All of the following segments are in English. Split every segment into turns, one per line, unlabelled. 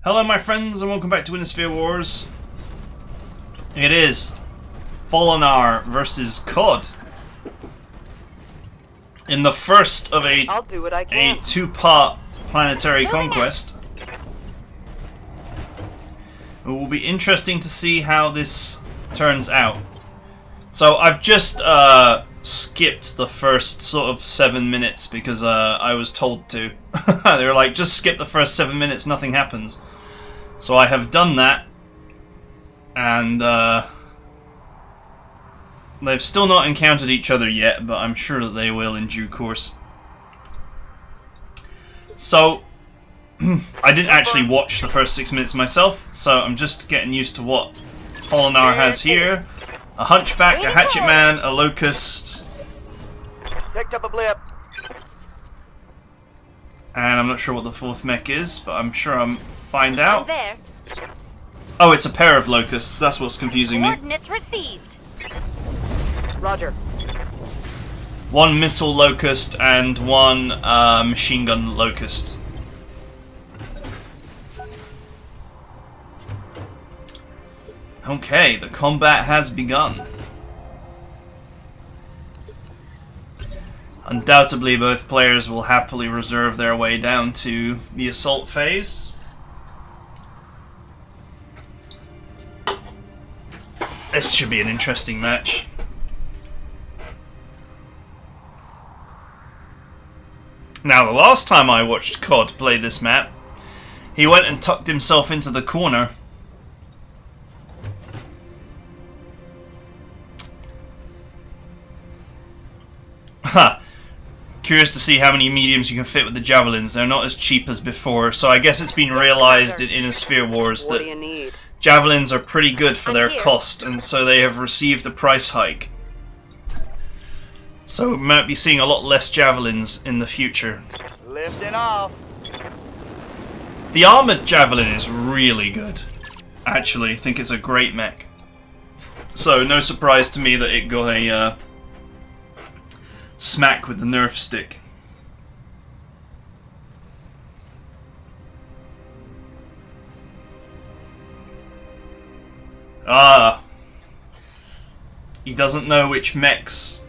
Hello my friends and welcome back to Wintersphere Wars. It is Fallonar versus COD in the first of a two-part planetary conquest. It will be interesting to see how this turns out. So I've just skipped the first sort of 7 minutes because I was told to. They were like, just skip the first 7 minutes, nothing happens. So I have done that, and they've still not encountered each other yet, but I'm sure that they will in due course. So, I didn't actually watch the first 6 minutes myself, so I'm just getting used to what Fallonar has here. A Hunchback, a Hatchet Man, a Locust.
Picked up a blip.
And I'm not sure what the fourth mech is, but I'm sure I'll find out.
There.
Oh, it's a pair of Locusts, that's what's confusing me.
Coordinates received. Roger.
One Missile Locust and one Machine Gun Locust. Okay, the combat has begun. Undoubtedly, both players will happily reserve their way down to the assault phase. This should be an interesting match. Now, the last time I watched COD play this map, he went and tucked himself into the corner. Ha! Curious to see how many mediums you can fit with the javelins. They're not as cheap as before, so I guess it's been realized in Wintersphere Wars that javelins are pretty good for their cost, and so they have received a price hike. So we might be seeing a lot less javelins in the future.
Lifting off.
The armored javelin is really good. Actually, I think it's a great mech. So no surprise to me that it got a smack with the Nerf stick. Ah, he doesn't know which mechs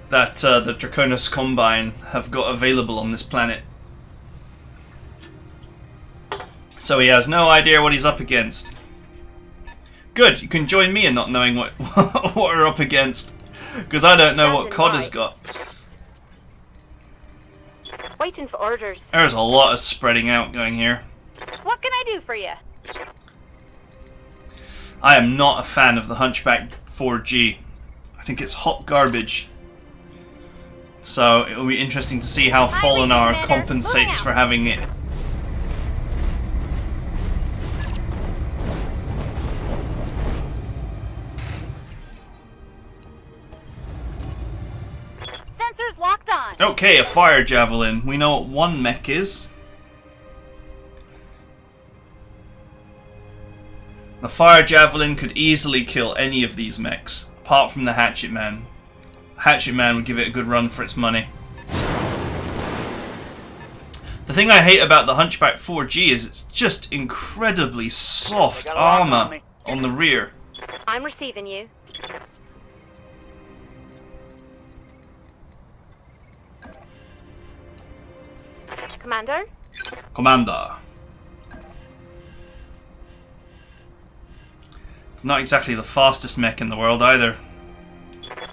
that the Draconis Combine have got available on this planet. So he has no idea what he's up against. Good, you can join me in not knowing what what we're up against, because I don't know what COD has got.
Waiting for orders.
There's a lot of spreading out going here.
What can I do for you?
I am not a fan of the Hunchback 4G. I think it's hot garbage. So it will be interesting to see how Fallonar compensates for having it.
Sensors locked on.
Okay, a fire javelin. We know what one mech is. The fire javelin could easily kill any of these mechs, apart from the Hatchet Man. Hatchet Man would give it a good run for its money. The thing I hate about the Hunchback 4G is it's just incredibly soft armor on the rear.
I'm receiving you. Commander?
Commander. It's not exactly the fastest mech in the world either.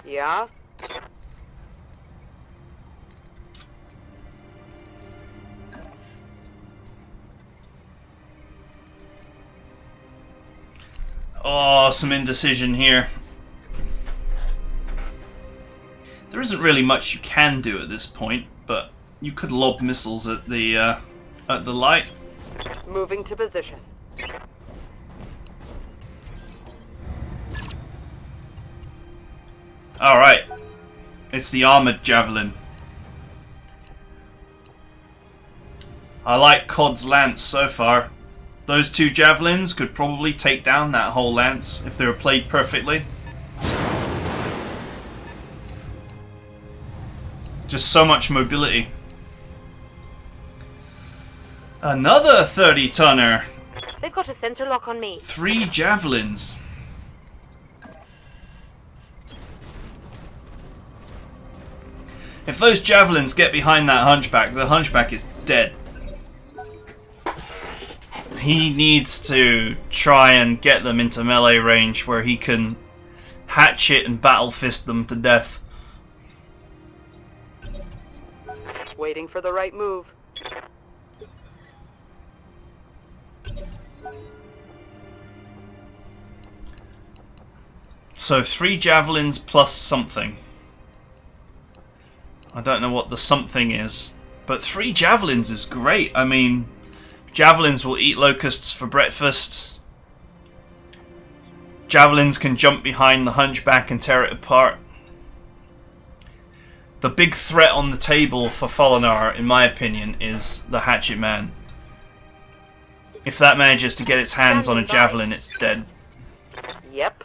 Yeah?
Oh, some indecision here. There isn't really much you can do at this point, but you could lob missiles at the light.
Moving to position.
Alright. It's the armored javelin. I like COD's lance so far. Those two javelins could probably take down that whole lance if they were played perfectly. Just so much mobility. Another 30-tonner.
They've got a center lock on me.
3 javelins. If those javelins get behind that hunchback, the hunchback is dead. He needs to try and get them into melee range where he can hatchet and battle fist them to death.
Waiting for the right move.
So 3 javelins plus something. I don't know what the something is, but 3 javelins is great. I mean, javelins will eat locusts for breakfast. Javelins can jump behind the hunchback and tear it apart. The big threat on the table for Fallonar, in my opinion, is the hatchet man. If that manages to get its hands on a javelin, it's dead.
Yep.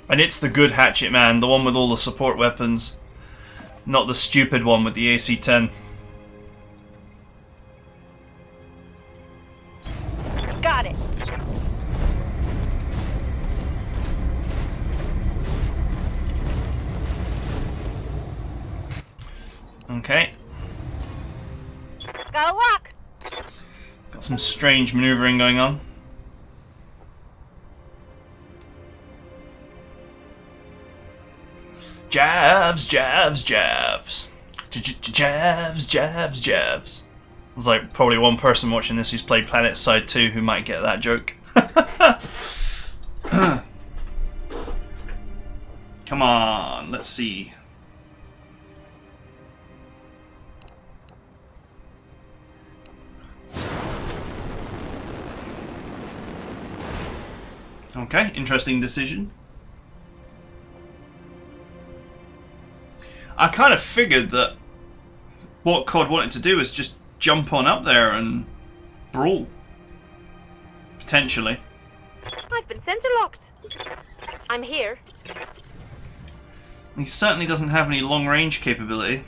And it's the good hatchet man, the one with all the support weapons, not the stupid one with the AC-10.
Got it.
Okay.
Got a lock.
Got some strange maneuvering going on. Jabs, jabs, jabs. Jabs, jabs, jabs. There's like probably one person watching this who's played Planet Side 2 who might get that joke. Come on, let's see. Okay, interesting decision. I kind of figured that what COD wanted to do is just jump on up there and brawl. Potentially.
I've been center locked. I'm here.
He certainly doesn't have any long range capability.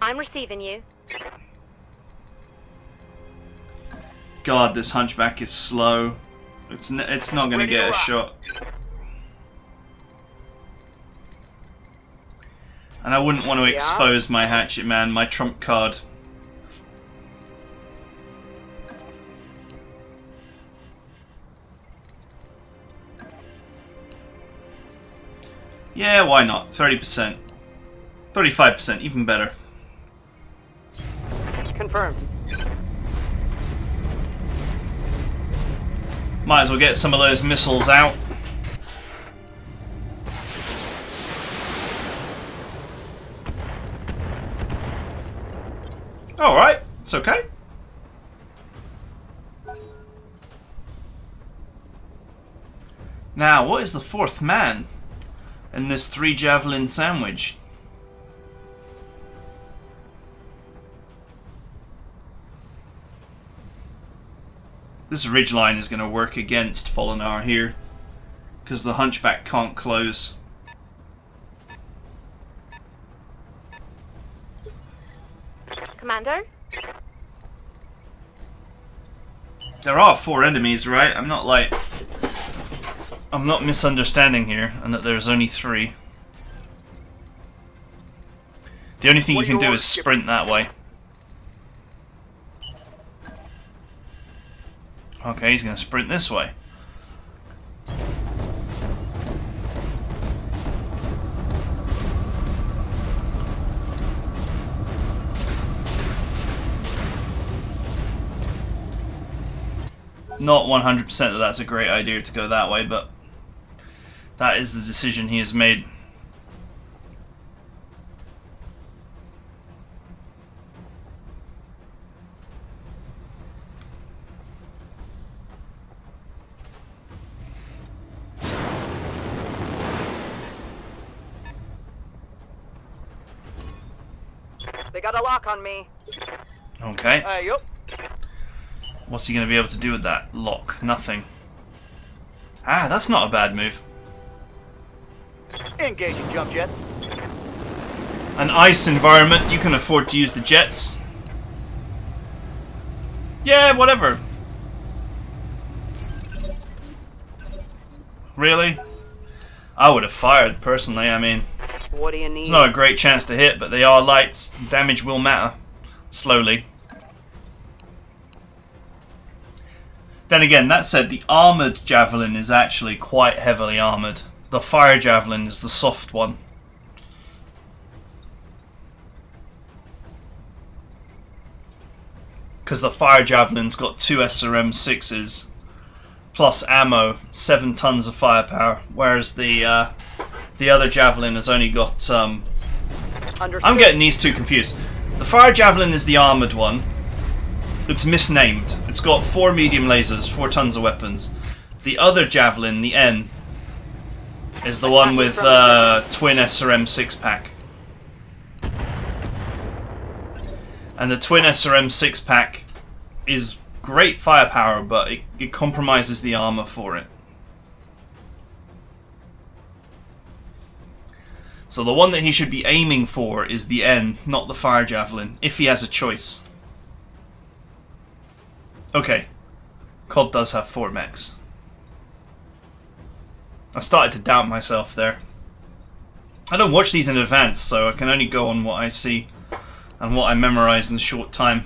I'm receiving you.
God, this hunchback is slow. It's not going to get a shot. And I wouldn't want to expose my hatchet man, my trump card. Yeah, why not? 30%. 35%, even better.
Confirmed.
Might as well get some of those missiles out. Alright, it's okay. Now, what is the 4th man in this 3 javelin sandwich? This ridgeline is going to work against Fallonar here, because the hunchback can't close.
Commander?
There are 4 enemies, right? I'm not misunderstanding here, and that there's only 3. The only thing you can do is sprint that way. Okay, he's going to sprint this way. Not 100% that that's a great idea to go that way, but that is the decision he has made.
They got a lock on me.
Okay.
Yup.
What's he going to be able to do with that lock? Nothing. Ah, that's not a bad move.
Engaging jump jet.
An ice environment, you can afford to use the jets. Yeah, whatever. Really? I would have fired, personally. I mean,
What do you need?
it's not a great chance to hit, but they are lights. Damage will matter. Slowly. Then again, that said, the armoured javelin is actually quite heavily armoured. The fire javelin is the soft one. Because the fire javelin's got 2 SRM6s plus ammo, 7 tons of firepower, whereas the other javelin has only got I'm getting these two confused. The fire javelin is the armoured one. It's misnamed. It's got 4 medium lasers, 4 tons of weapons. The other javelin, the N, is the one with twin SRM 6-pack. And the twin SRM 6-pack is great firepower, but it compromises the armor for it. So the one that he should be aiming for is the N, not the fire javelin, if he has a choice. Okay, COD does have 4 mechs. I started to doubt myself there. I don't watch these in advance, so I can only go on what I see and what I memorize in the short time.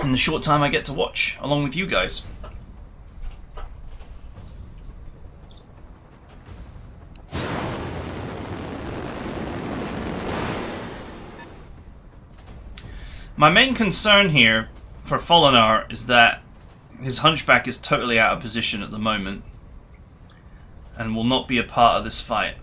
In the short time I get to watch, along with you guys. My main concern here for Fallonar is that his hunchback is totally out of position at the moment and will not be a part of this fight.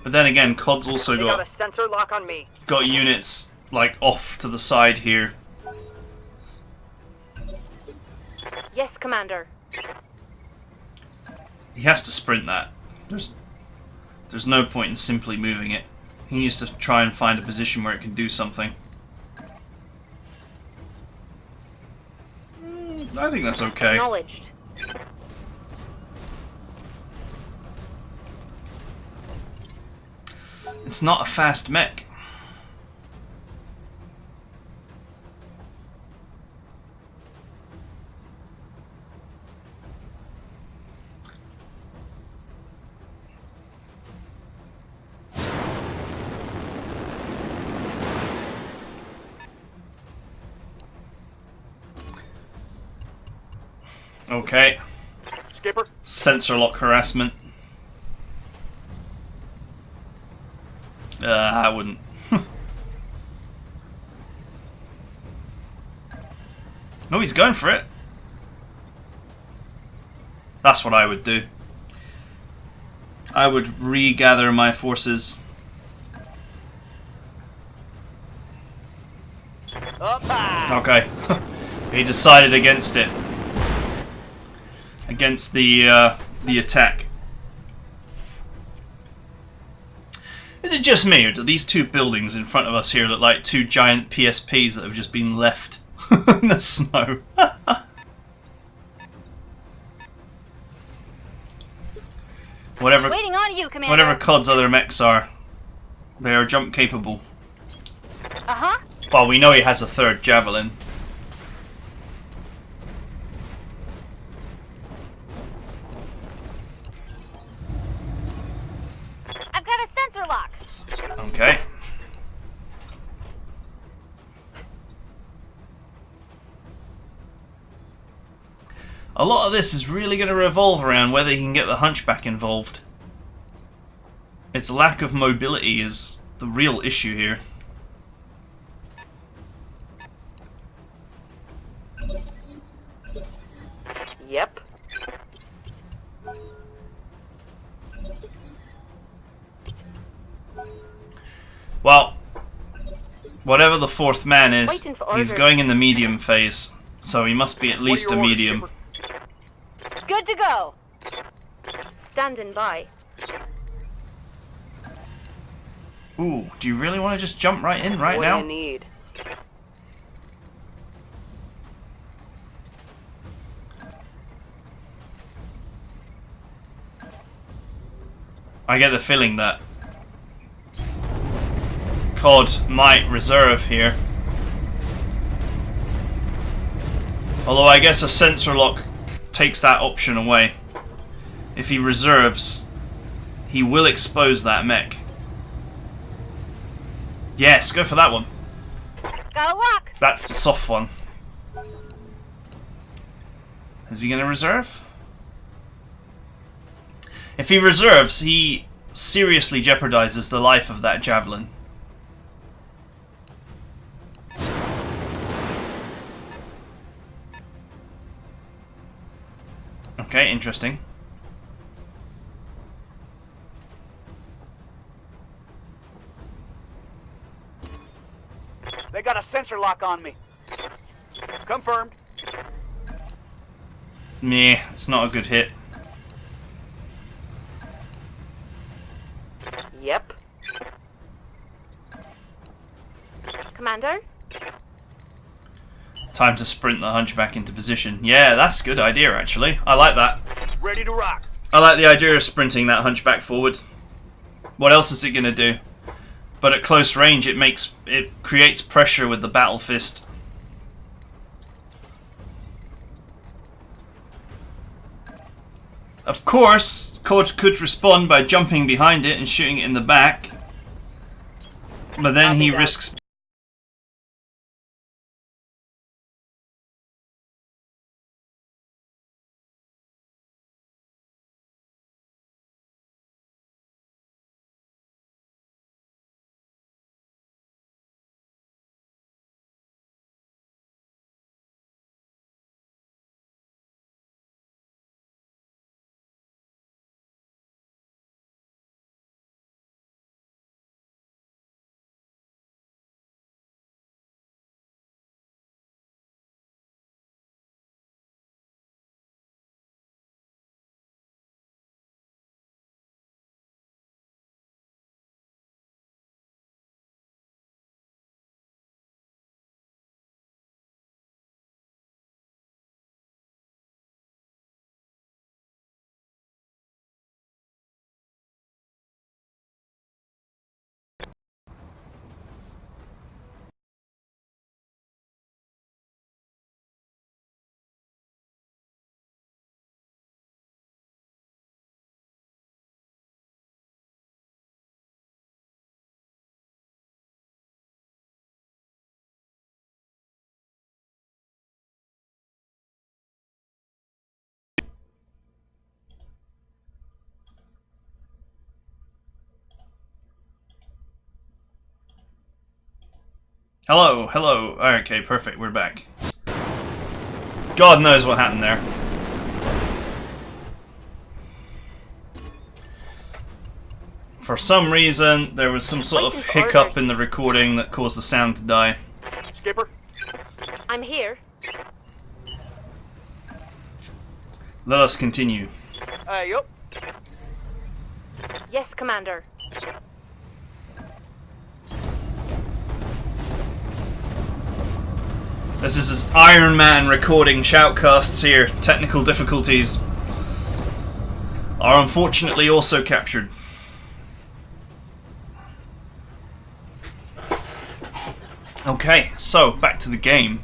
But then again, COD's also got
a sensor lock on me.
Got units like off to the side here.
Yes, Commander.
He has to sprint that. There's no point in simply moving it. He needs to try and find a position where it can do something. I think that's okay.
Acknowledged.
It's not a fast mech. Okay.
Skipper.
Sensor lock harassment. I wouldn't. No, he's going for it. That's what I would do. I would regather my forces.
Up high.
Okay. He decided against it. Against the attack. Is it just me, or do these two buildings in front of us here look like 2 giant PSPs that have just been left in the snow? Whatever,
Waiting on you, Commander.
whatever COD's other mechs are, they are jump capable.
Uh-huh.
Well, we know he has a 3rd javelin.
I've got a sensor lock.
Okay. A lot of this is really going to revolve around whether he can get the hunchback involved. Its lack of mobility is the real issue here.
Yep.
Well, whatever the 4th man is,
Waiting for
he's
orders.
going in the medium phase, so he must be at least a
What are your
medium.
orders,
Good to go. Standing by.
Ooh, do you really want to just jump right in right
what
now?
do you need?
I get the feeling that COD might reserve here. Although I guess a sensor lock takes that option away. If he reserves, he will expose that mech. Yes, go for that one.
Got a lock.
That's the soft one. Is he going to reserve? If he reserves, he seriously jeopardizes the life of that javelin. Okay, interesting.
They got a sensor lock on me. Confirmed.
Meh, it's not a good hit.
Yep.
Commander?
Time to sprint the hunchback into position. Yeah, that's a good idea, actually. I like that.
Ready to rock.
I like the idea of sprinting that hunchback forward. What else is it going to do? But at close range, it creates pressure with the battle fist. Of course, COD could respond by jumping behind it and shooting it in the back. But then he risks... Hello, hello. Okay, perfect, we're back. God knows what happened there. For some reason, there was some sort of hiccup in the recording that caused the sound to die.
Skipper.
I'm here.
Let us continue.
Yup.
Yes, Commander.
This is Iron Man recording shoutcasts here. Technical difficulties are unfortunately also captured. Okay, so back to the game.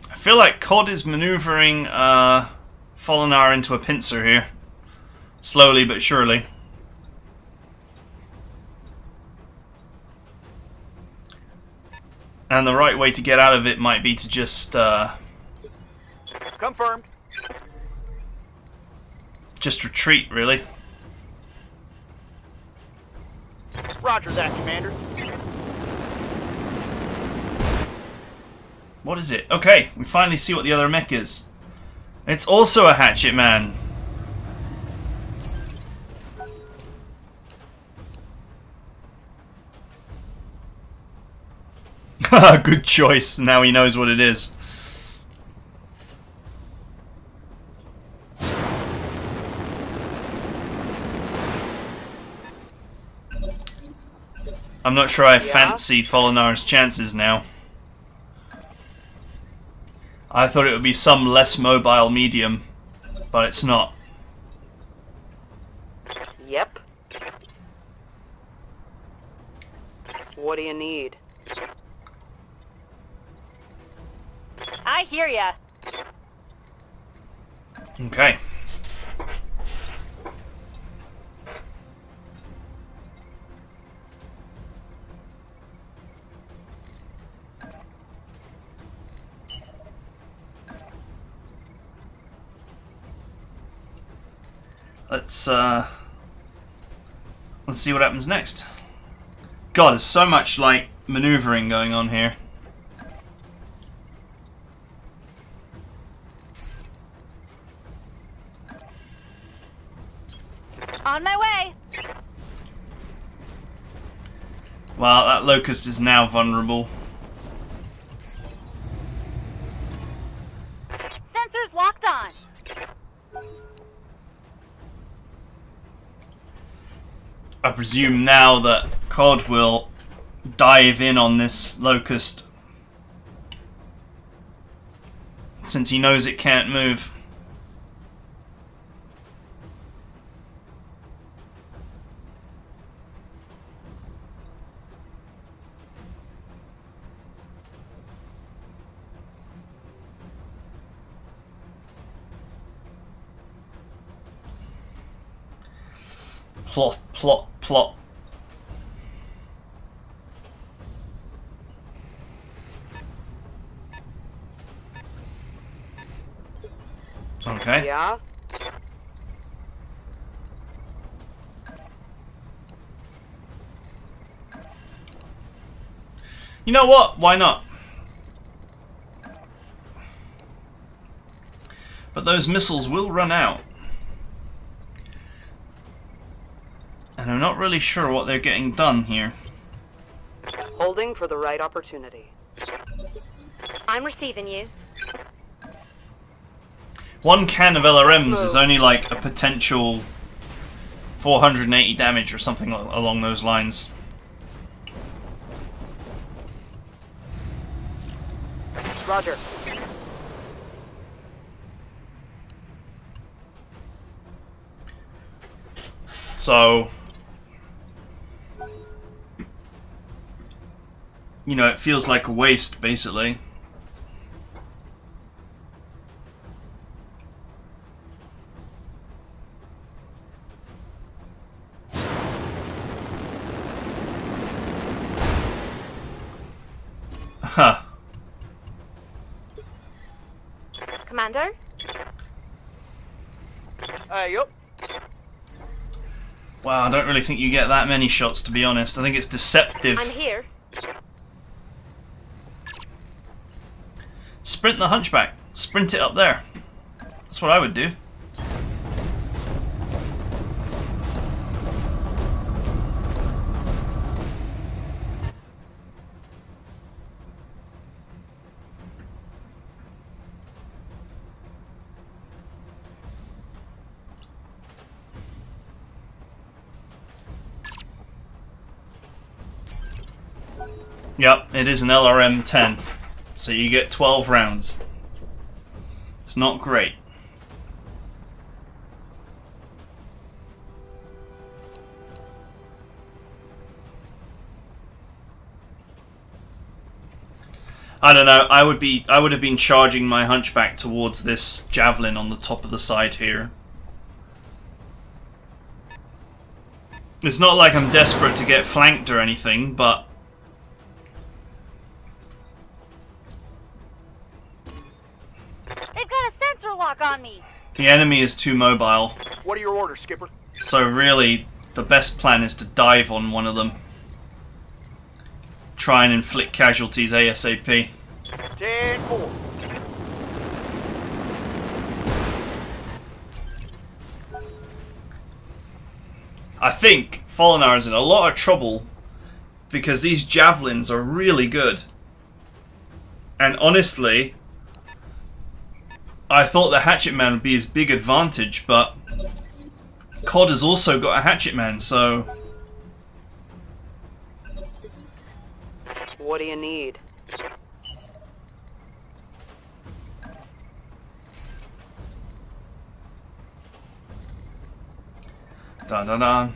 I feel like COD is maneuvering Fallonar into a pincer here. Slowly but surely. And the right way to get out of it might be to just
Confirmed.
just retreat, really.
Roger that, Commander.
What is it? Okay, we finally see what the other mech is. It's also a hatchet man. Good choice. Now he knows what it is. I'm not sure I fancy Falonar's chances now. I thought it would be some less mobile medium, but it's not.
Yep. What do you need?
I hear ya.
Okay. Let's see what happens next. God, there's so much like maneuvering going on here.
On my way.
Wow, that locust is now vulnerable.
Sensors locked on.
I presume now that COD will dive in on this locust, since he knows it can't move. Plot, plot, plot. Okay.
Yeah?
You know what? Why not? But those missiles will run out. And I'm not really sure what they're getting done here.
Holding for the right opportunity.
I'm receiving you.
One can of LRMs is only like a potential 480 damage or something along those lines.
Roger.
So, you know, it feels like a waste, basically. Huh.
Commander?
Yup.
Wow, I don't really think you get that many shots, to be honest. I think it's deceptive.
I'm here.
Sprint the hunchback. Sprint it up there. That's what I would do. Yep, it is an LRM-10, so you get 12 rounds. It's not great. I don't know, I would have been charging my hunchback towards this javelin on the top of the side here. It's not like I'm desperate to get flanked or anything, but
They've got a sensor lock on me.
the enemy is too mobile.
What are your orders, Skipper?
So really, the best plan is to dive on one of them. Try and inflict casualties ASAP.
10-4.
I think Fallonar is in a lot of trouble because these javelins are really good. And honestly, I thought the Hatchet Man would be his big advantage, but COD has also got a Hatchet Man, so
What do you need?
Dun dun dun.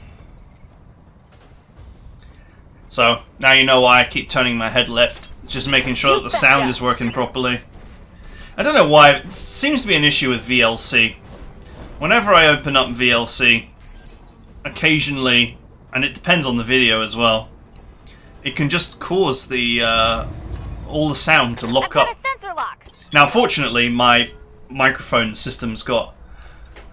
So, now you know why I keep turning my head left. Just making sure that the sound is working properly. I don't know why, it seems to be an issue with VLC. Whenever I open up VLC, occasionally, and it depends on the video as well, it can just cause the all the sound to lock up.
Sensor lock.
Now, fortunately, my microphone system's got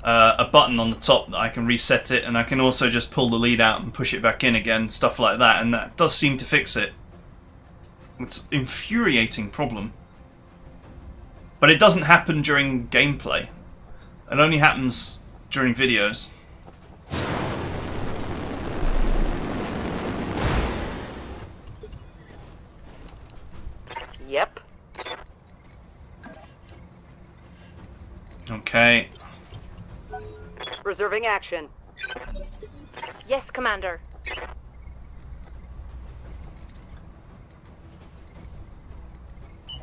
a button on the top that I can reset it, and I can also just pull the lead out and push it back in again, stuff like that, and that does seem to fix it. It's an infuriating problem. But it doesn't happen during gameplay. It only happens during videos.
Yep.
Okay.
Reserving action.
Yes, Commander.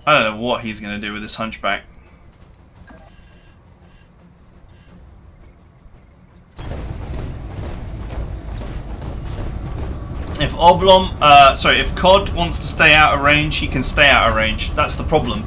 I don't know what he's going to do with this hunchback. If if COD wants to stay out of range, he can stay out of range. That's the problem.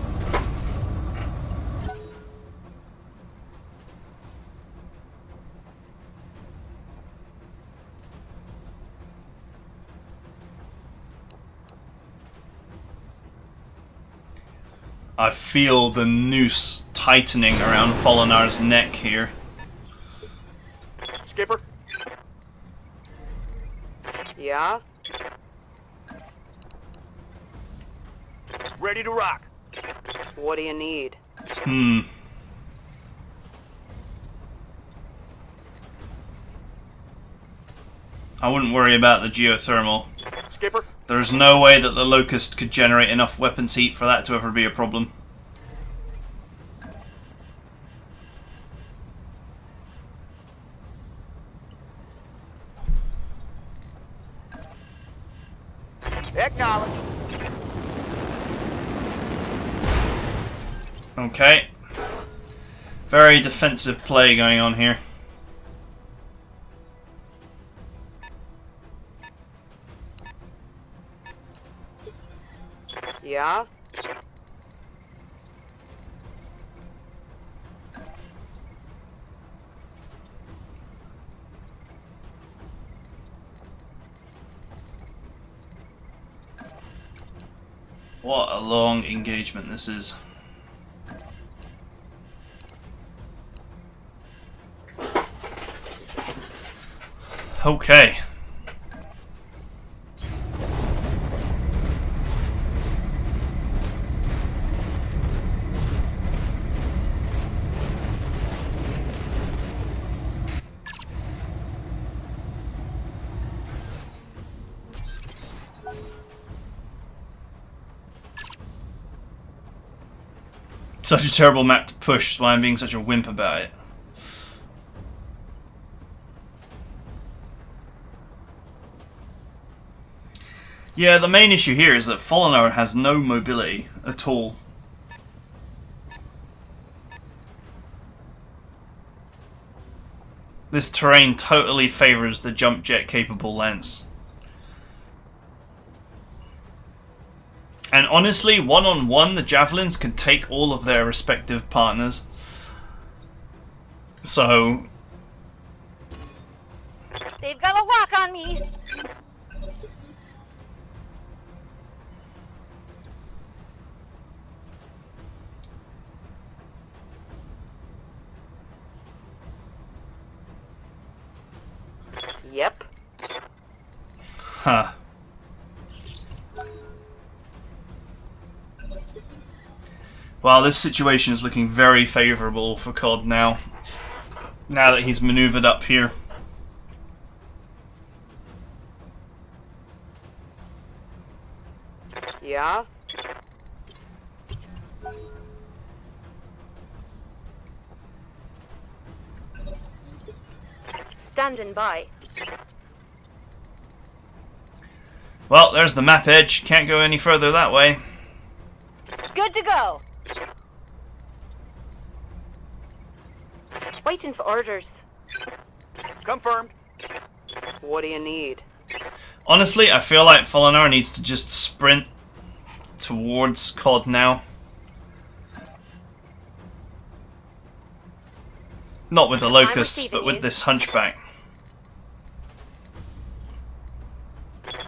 I feel the noose tightening around Fallonar's neck here.
Skipper,
Yeah?
ready to rock.
What do you need?
I wouldn't worry about the geothermal.
Skipper,
There's no way that the Locust could generate enough weapons heat for that to ever be a problem.
acknowledge.
Okay. Very defensive play going on here.
Yeah?
What a long engagement this is. Okay. Such a terrible map to push, that's why I'm being such a wimp about it. Yeah, the main issue here is that Fallonar has no mobility at all. This terrain totally favours the jump jet capable lance. And honestly, one-on-one, the javelins can take all of their respective partners. So...
They've got a lock on me.
Yep.
Huh. Well, this situation is looking very favourable for COD now. Now that he's manoeuvred up here.
Yeah?
Standing by.
Well, there's the map edge. Can't go any further that way.
Good to go.
Waiting for orders.
Confirmed.
What do you need?
Honestly, I feel like Fallonar needs to just sprint towards COD now. Not with the locusts, but with this hunchback.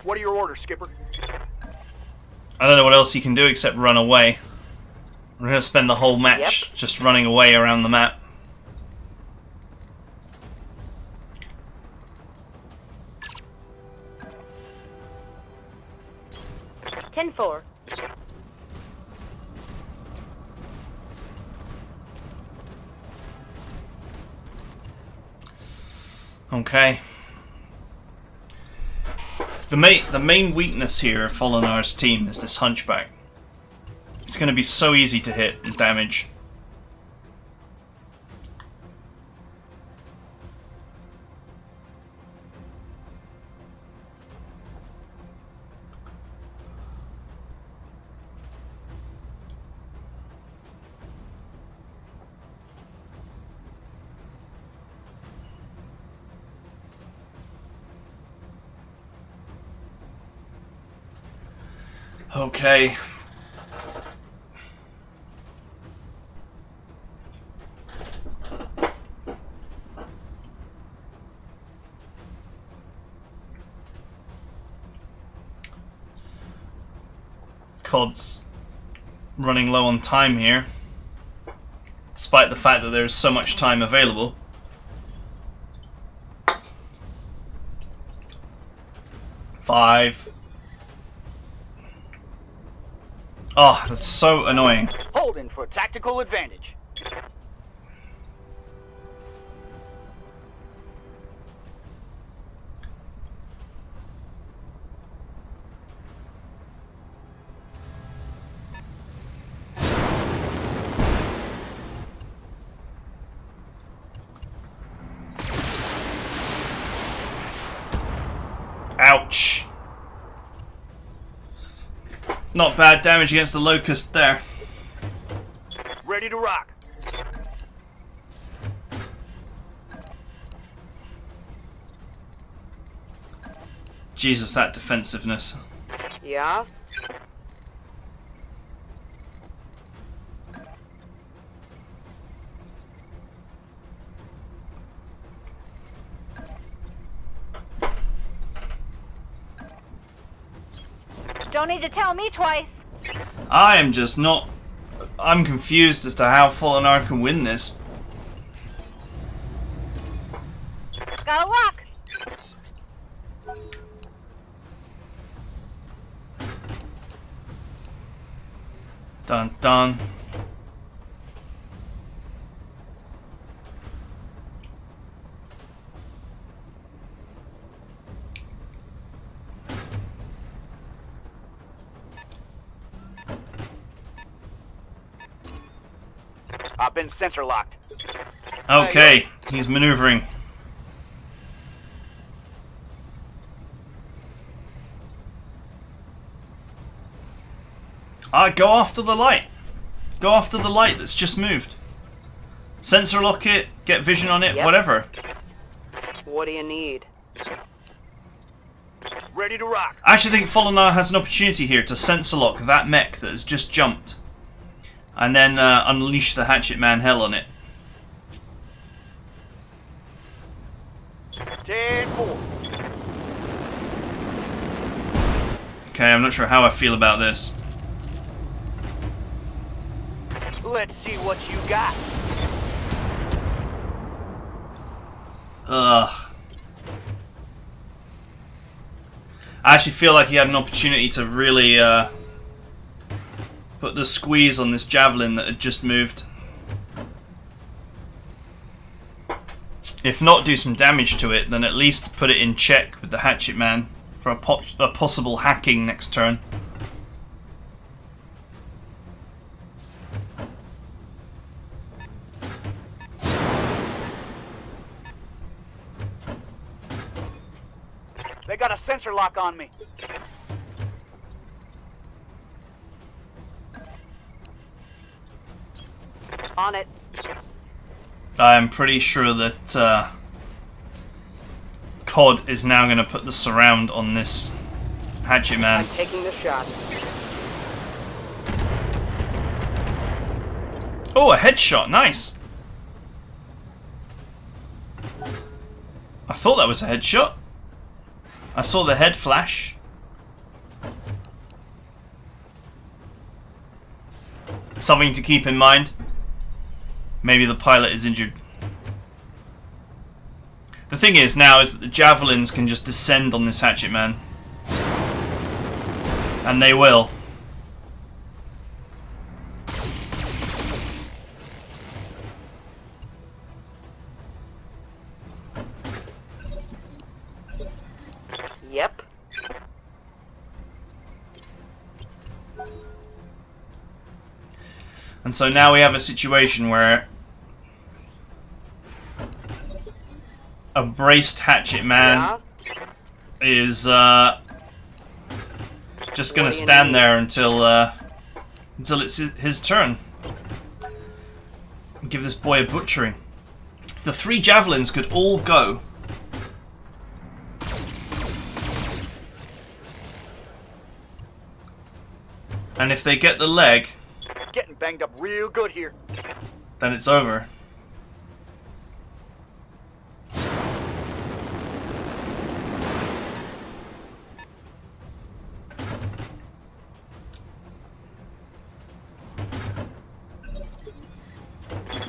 What are your orders, Skipper?
I don't know what else you can do except run away. We're going to spend the whole match just running away around the map.
Ten-4.
Okay. The main weakness here of Fallonar's team is this hunchback. It's going to be so easy to hit and damage. Okay. COD's running low on time here, despite the fact that there's so much time available. Five. Oh, that's so annoying.
Holding for tactical advantage.
Ouch. Not bad damage against the locust there.
Ready to rock.
Jesus, that defensiveness.
Yeah?
Don't need to tell me twice.
I am just not... I'm confused as to how Fallonar can win this.
Got a lock.
Dun dun.
I've been sensor locked.
Okay, he's maneuvering. Go after the light. Go after the light that's just moved. Sensor lock it, get vision on it,
Yep.
whatever.
What do you need?
Ready to rock.
I actually think Fallonar has an opportunity here to sensor lock that mech that has just jumped. And then unleash the Hatchet Man hell on it.
10-4.
Okay, I'm not sure how I feel about this.
Let's see what you got.
Ugh. I actually feel like he had an opportunity to really put the squeeze on this javelin that had just moved. If not do some damage to it, then at least put it in check with the Hatchet Man for a possible hacking next turn.
They got a sensor lock on me.
On it.
COD is now going to put the surround on this hatchet man.
I'm taking the shot.
Oh, a headshot. Nice. I thought that was a headshot. I saw the head flash. Something to keep in mind. Maybe the pilot is injured. The thing is now is that the javelins can just descend on this hatchet man. And they will.
Yep.
And so now we have a situation where a braced hatchet man is just gonna stand there until it's his turn. Give this boy a butchering. The 3 javelins could all go. And if they get the leg,
Getting banged up real good here.
then it's over.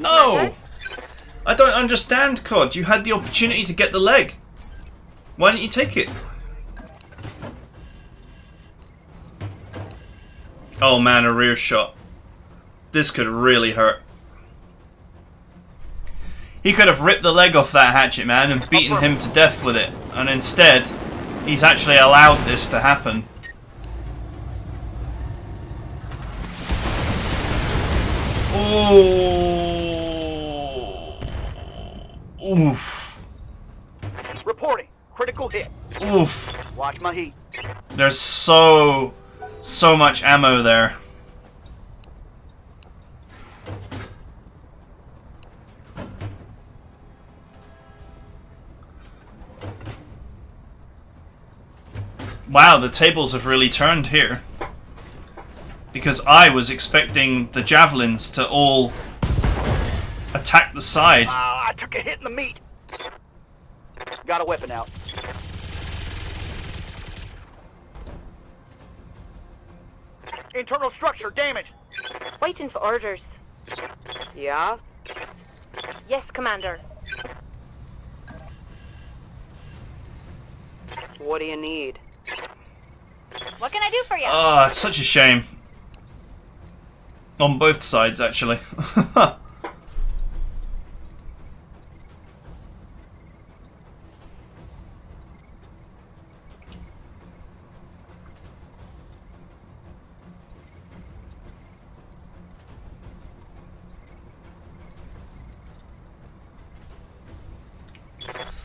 No! I don't understand, COD. You had the opportunity to get the leg. Why didn't you take it? Oh man, a rear shot. This could really hurt. He could have ripped the leg off that hatchet man and beaten him to death with it. And instead, he's actually allowed this to happen. Oh. Oof.
Reporting. Critical hit.
Oof.
Watch my heat.
There's so much ammo there. Wow, the tables have really turned here. Because I was expecting the javelins to all attack the side.
I took a hit in the meat. Got a weapon out. Internal structure damaged.
Waiting for orders.
Yeah?
Yes, Commander.
What do you need?
What can I do for you?
Oh, it's such a shame. On both sides, actually.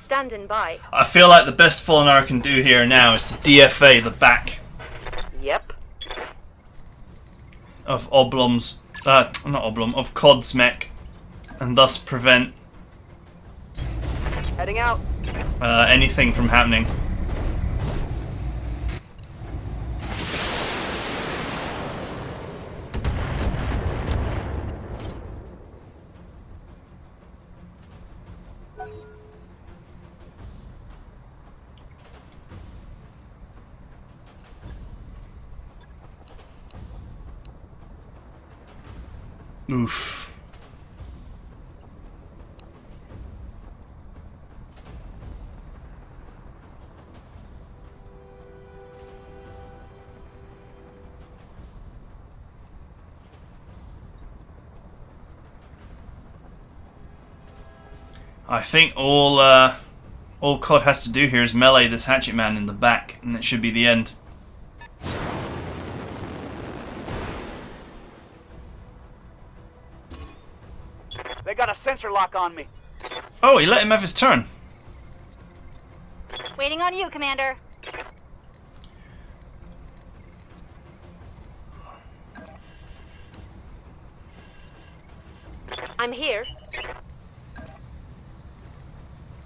Standing by.
I feel like the best Fallonar can do here now is to DFA the back
Yep.
of Oblom's, not Oblom, of COD's mech, and thus prevent
Heading out.
anything from happening. Oof. I think all COD has to do here is melee this hatchet man in the back, and it should be the end.
They got a sensor lock on me.
Oh, he let him have his turn.
Waiting on you, Commander. I'm here.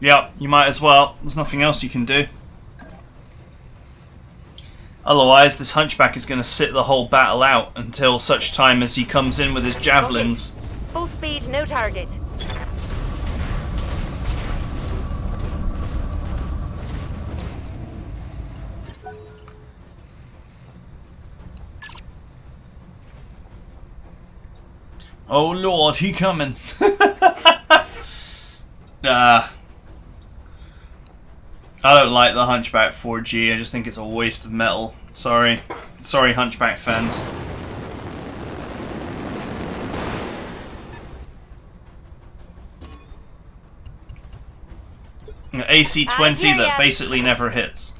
Yep, you might as well. There's nothing else you can do. Otherwise, this hunchback is going to sit the whole battle out until such time as he comes in with his javelins.
Full speed, no target.
Oh lord, he coming. I don't like the Hunchback 4G, I just think it's a waste of metal. Sorry. Sorry, Hunchback fans. An AC-20 that basically never hits.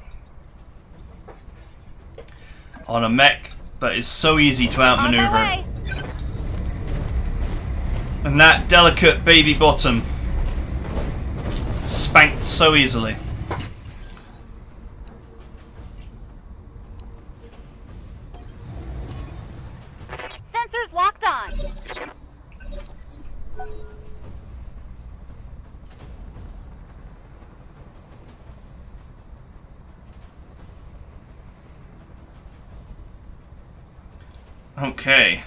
On a mech that is so easy to outmaneuver. And that delicate baby bottom spanked so easily.
Sensors locked on.
Okay.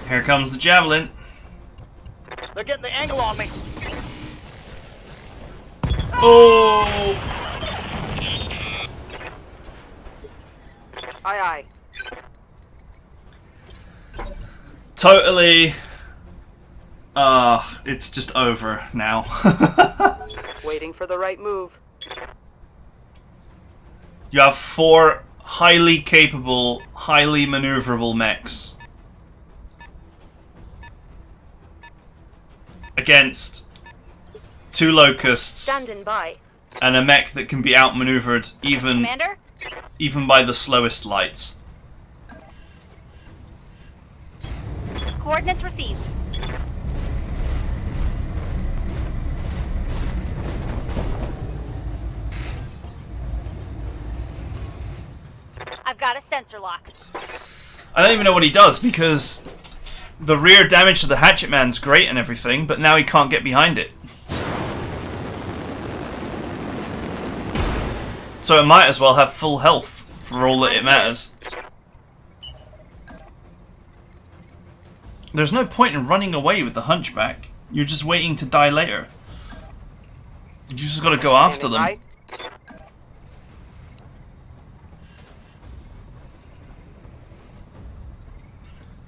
Here comes the javelin.
They're getting the angle on me.
Oh!
Aye, aye.
Totally. It's just over now.
Waiting for the right move.
You have 4 highly capable, highly maneuverable mechs against 2 locusts
Standing by.
and a mech that can be outmaneuvered
Commander?
even by the slowest lights.
Coordinates received. I've got a sensor lock.
I don't even know what he does because the rear damage to the Hatchet Man's great and everything, but now he can't get behind it. So it might as well have full health for all that it matters. There's no point in running away with the Hunchback. You're just waiting to die later. You just gotta go after them.
Aye.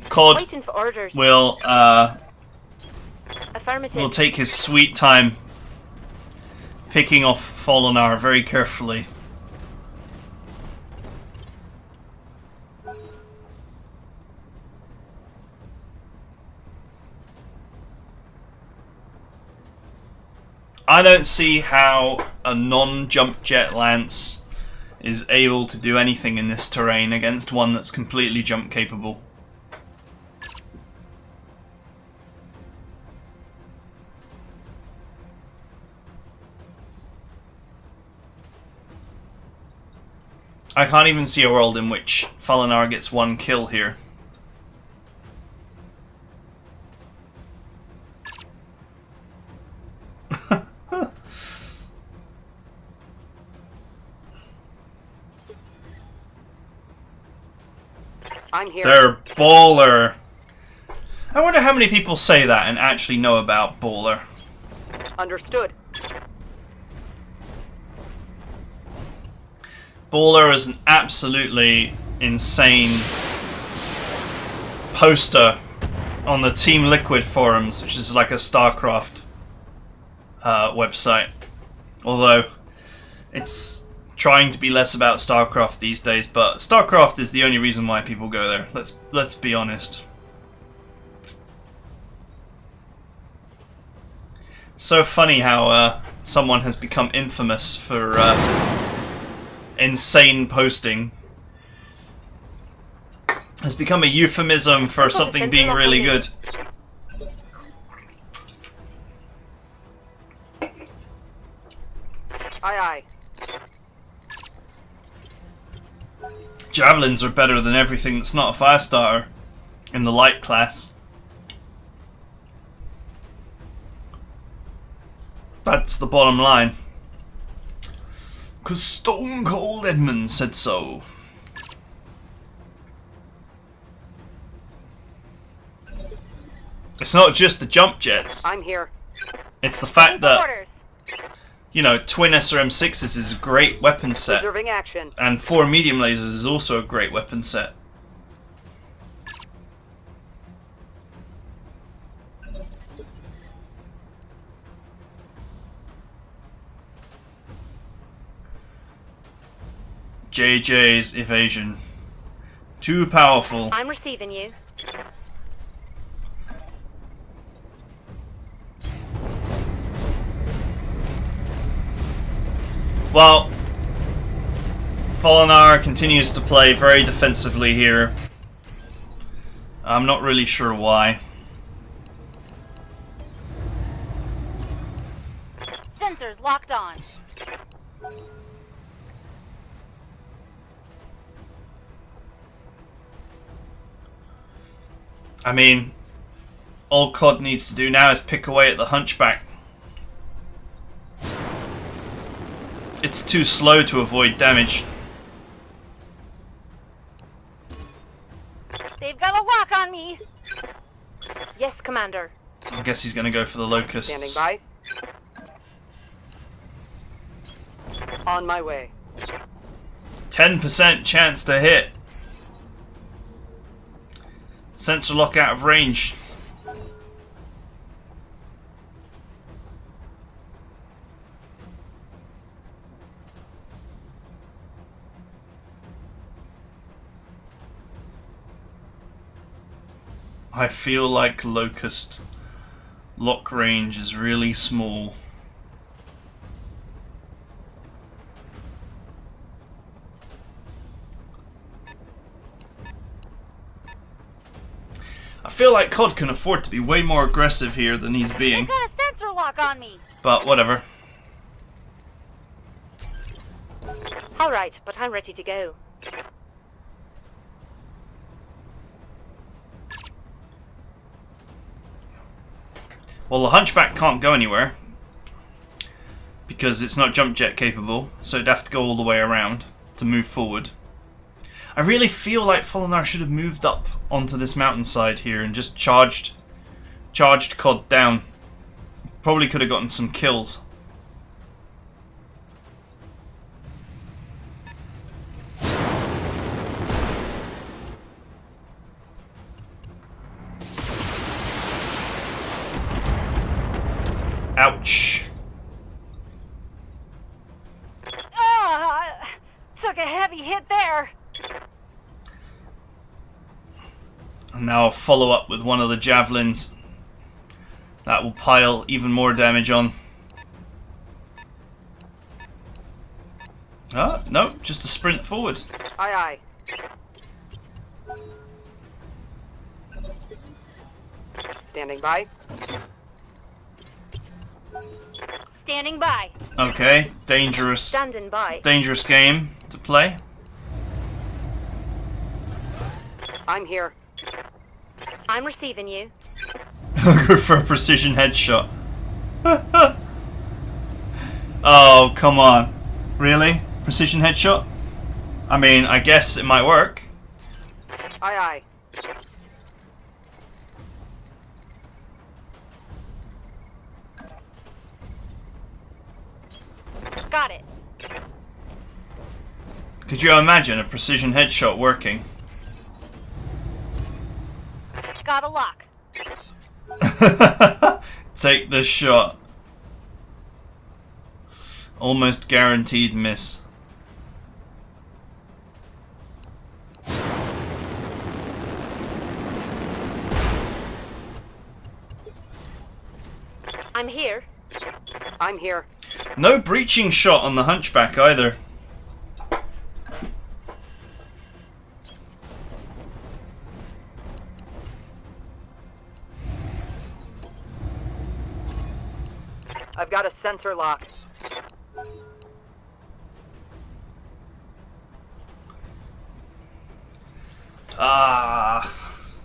COD
Waiting for orders.
will
Affirmative.
take his sweet time picking off Fallonar very carefully. I don't see how a non-jump jet lance is able to do anything in this terrain against one that's completely jump capable. I can't even see a world in which Fallonar gets 1 kill here.
I'm here.
They're baller. I wonder how many people say that and actually know about baller.
Understood.
Baller is an absolutely insane poster on the Team Liquid forums, which is like a StarCraft website. Although it's trying to be less about StarCraft these days, but StarCraft is the only reason why people go there. Let's be honest. So funny how someone has become infamous for insane posting. Has become a euphemism for something being really good.
Aye, aye.
Javelins are better than everything that's not a fire starter in the light class. That's the bottom line. 'Cause Stone Cold Edmund said so. It's not just the jump jets.
I'm here.
It's the fact that,
Orders.
you know, twin SRM6s is a great weapon set.
Observing action.
And 4 medium lasers is also a great weapon set. JJ's evasion. Too powerful.
I'm receiving you.
Well, Fallonar continues to play very defensively here. I'm not really sure why.
Sensors locked on.
I mean, all COD needs to do now is pick away at the Hunchback. It's too slow to avoid damage.
They've got a lock on me. Yes, Commander.
I guess he's gonna go for the Locusts.
Standing by. On my way.
10% chance to hit. Sensor lock out of range. I feel like Locust lock range is really small. I feel like COD can afford to be way more aggressive here than he's being,
They've got a sensor lock on me.
but whatever.
All right, but I'm ready to go.
Well, the Hunchback can't go anywhere because it's not jump jet capable, so it'd have to go all the way around to move forward. I really feel like Fallonar should have moved up onto this mountainside here and just charged COD down. Probably could have gotten some kills. Ouch.
Took a heavy hit there.
And now I'll follow up with one of the javelins. That will pile even more damage on. Ah, no, just a sprint forward.
Aye, aye. Standing by.
Standing by.
Okay, dangerous
Standing by.
dangerous game to play.
I'm here.
I'm receiving you.
Go for a precision headshot. Oh, come on. Really? Precision headshot? I mean, I guess it might work.
Aye, aye.
Got it.
Could you imagine a precision headshot working?
Got a lock.
Take the shot. Almost guaranteed miss.
I'm here.
I'm here.
No breaching shot on the Hunchback either.
I've got a sensor lock.
Ah.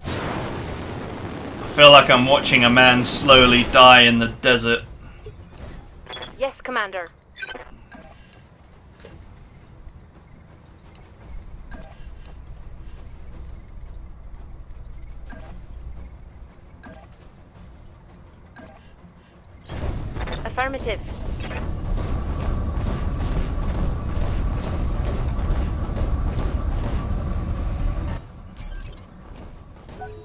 I feel like I'm watching a man slowly die in the desert.
Yes, Commander. Affirmative.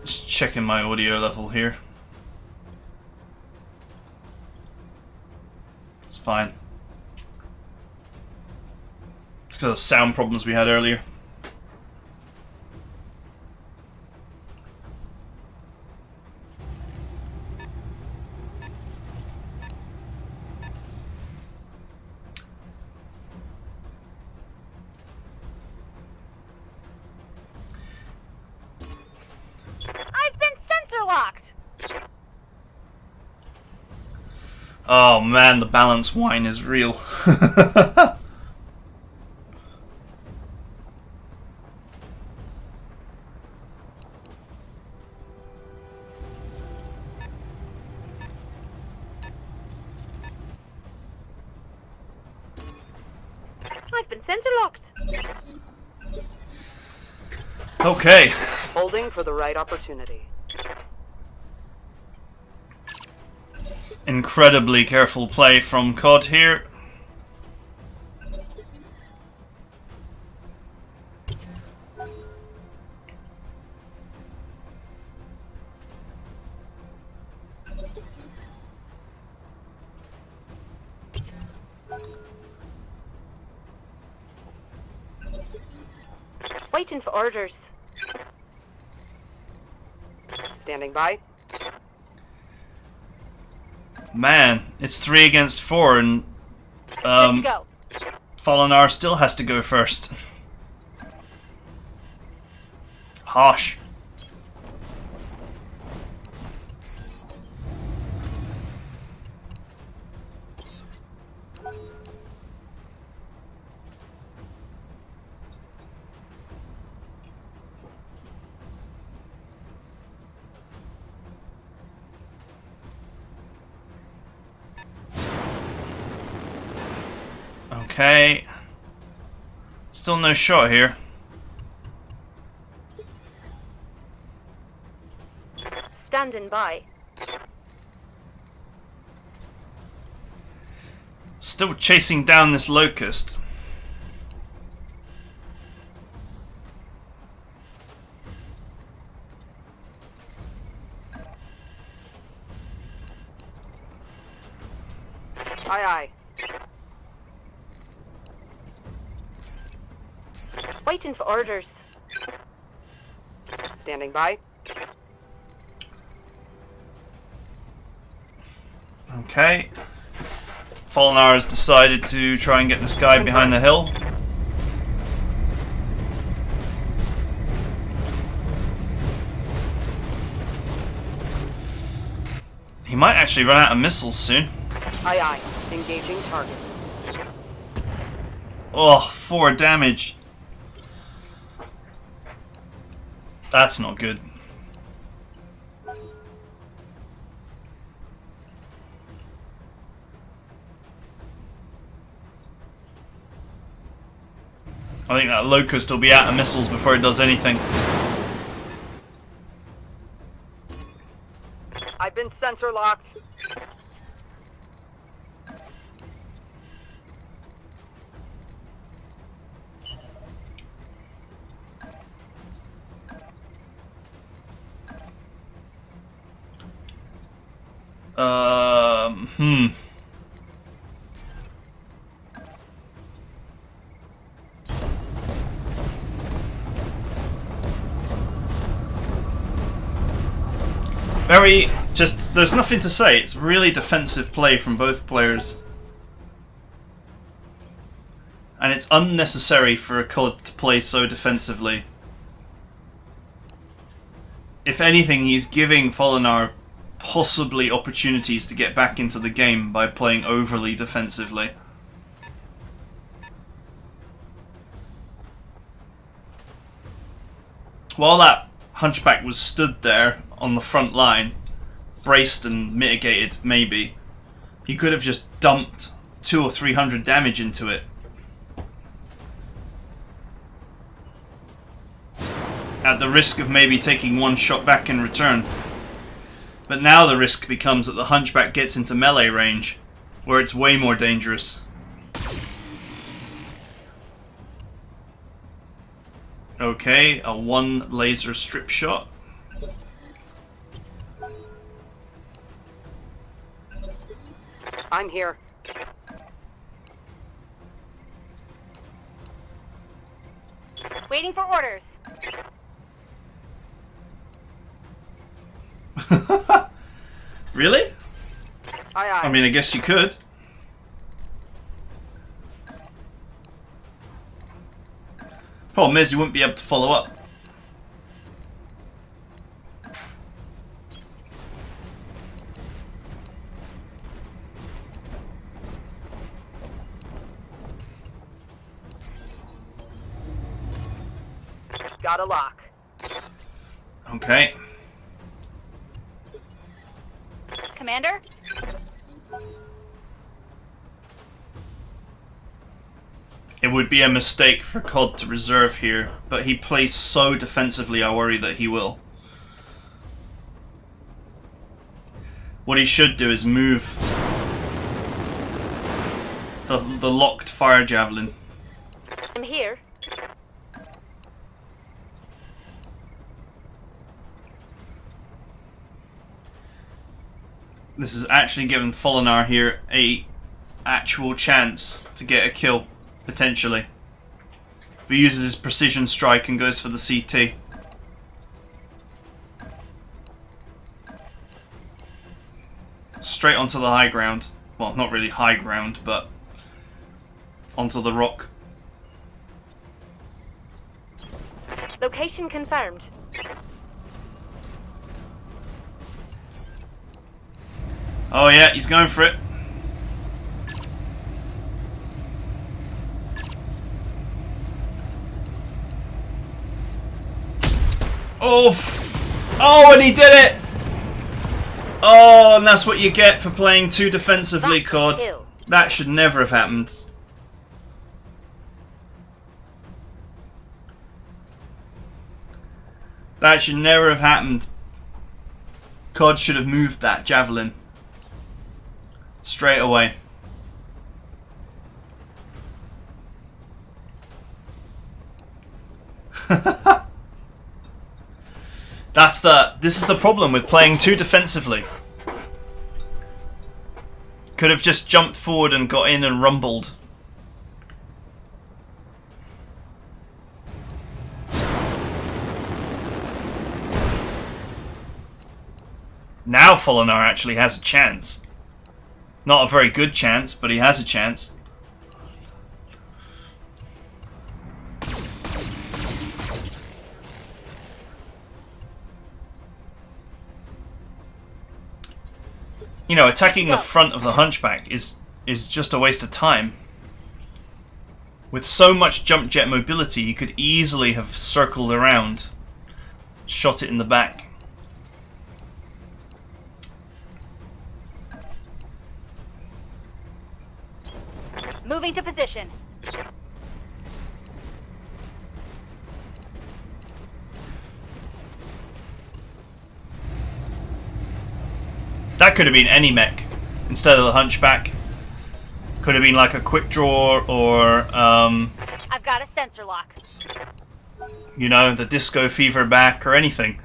Just checking my audio level here. It's fine. It's because of the sound problems we had earlier.
I've been sensor locked.
Oh man, the balance wine is real.
I've been sensor locked.
Okay.
Holding for the right opportunity.
Incredibly careful play from COD here.
Waiting for orders.
Standing by.
Man, it's 3 against 4 and
Let's go.
Fallonar still has to go first. Harsh. Okay. Still no shot here.
Standing by.
Still chasing down this locust.
Aye, aye.
Waiting for orders.
Standing by.
Okay. Fallonar has decided to try and get this guy behind the hill. He might actually run out of missiles soon.
Aye, aye. Engaging target.
Oh, 4 damage. That's not good. I think that locust will be out of missiles before it does anything.
I've been sensor locked.
Hmm. There's nothing to say. It's really defensive play from both players. And it's unnecessary for a COD to play so defensively. If anything, he's giving Fallonar possibly opportunities to get back into the game by playing overly defensively. While that hunchback was stood there on the front line, braced and mitigated, maybe, he could have just dumped 200 or 300 damage into it. At the risk of maybe taking one shot back in return. But now the risk becomes that the hunchback gets into melee range, where it's way more dangerous. Okay, a 1 laser strip shot.
I'm here.
Waiting for orders.
Really?
Aye, aye.
I mean, I guess you could. Problem is, you wouldn't be able to follow up.
Got a lock.
Okay.
Commander?
It would be a mistake for COD to reserve here, but he plays so defensively I worry that he will. What he should do is move the locked fire javelin.
I'm here.
This has actually given Fallonar here a actual chance to get a kill, potentially. If he uses his precision strike and goes for the CT. Straight onto the high ground. Well, not really high ground, but onto the rock.
Location confirmed.
Oh yeah, he's going for it. Oh, and he did it! Oh, and that's what you get for playing too defensively, COD. That should never have happened. That should never have happened. COD should have moved that javelin straight away. This is the problem with playing too defensively. Could have just jumped forward and got in and rumbled. Now Fallonar actually has a chance. Not a very good chance, but he has a chance. You know, attacking the front of the hunchback is just a waste of time. With so much jump jet mobility, you could easily have circled around, shot it in the back.
Moving to position.
That could have been any mech instead of the hunchback. Could have been like a quick draw or,
I've got a sensor lock.
you know, the Disco Fever back or anything.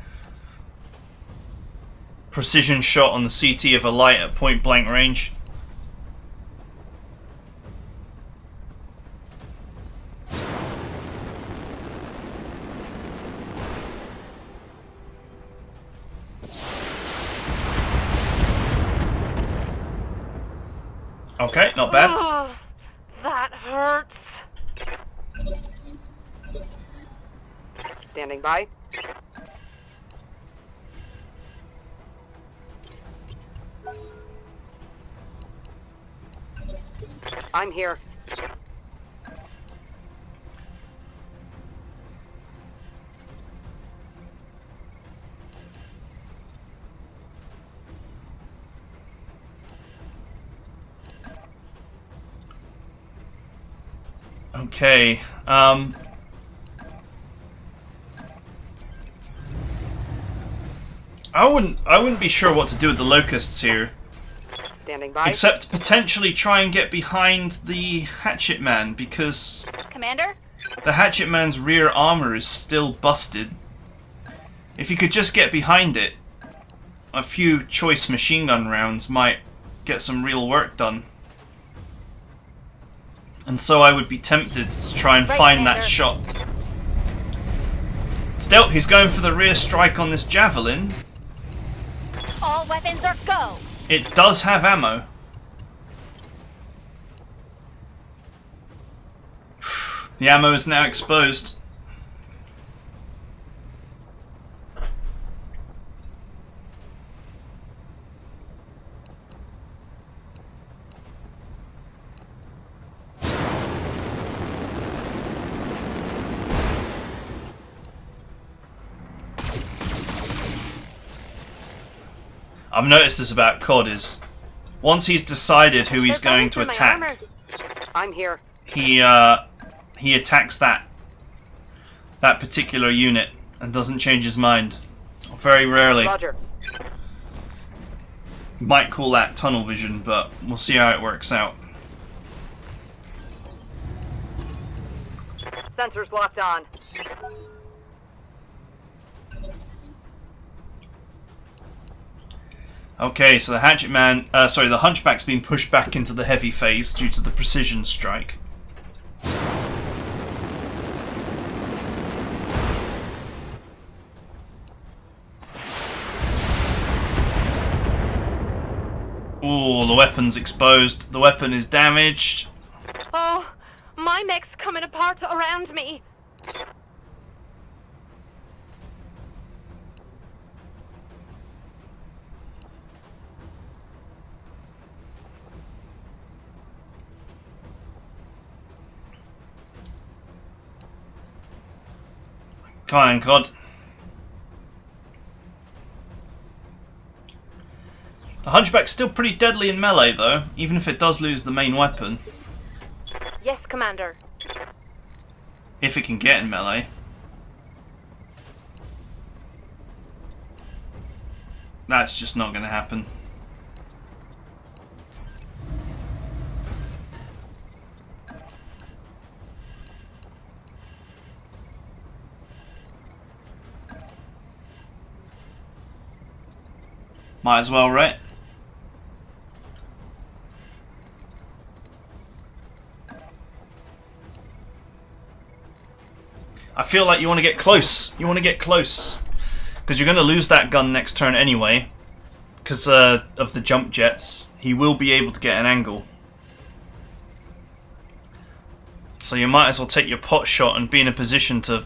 Precision shot on the CT of a light at point blank range. Okay, not bad.
Oh, that hurts.
Standing by. I'm here.
Okay. I wouldn't be sure what to do with the locusts here.
Standing by.
Except potentially try and get behind the hatchet man, because
Commander?
the hatchet man's rear armor is still busted. If you could just get behind it, a few choice machine gun rounds might get some real work done. And so I would be tempted to try and find that shot. Still, he's going for the rear strike on this javelin.
All weapons are go!
It does have ammo. The ammo is now exposed. I've noticed this about COD is, once he's decided who he's going to attack,
I'm here.
he attacks that particular unit and doesn't change his mind. Very rarely.
Roger.
Might call that tunnel vision, but we'll see how it works out.
Sensors locked on.
Okay, so the hatchet man, the hunchback's been pushed back into the heavy phase due to the precision strike. Ooh, the weapon's exposed. The weapon is damaged.
Oh, my mech's coming apart around me.
Come on, COD. The hunchback's still pretty deadly in melee, though, even if it does lose the main weapon.
Yes, Commander.
If it can get in melee. That's just not going to happen. Might as well, right? I feel like you want to get close. You want to get close. Because you're going to lose that gun next turn anyway. Because of the jump jets. He will be able to get an angle. So you might as well take your pot shot and be in a position to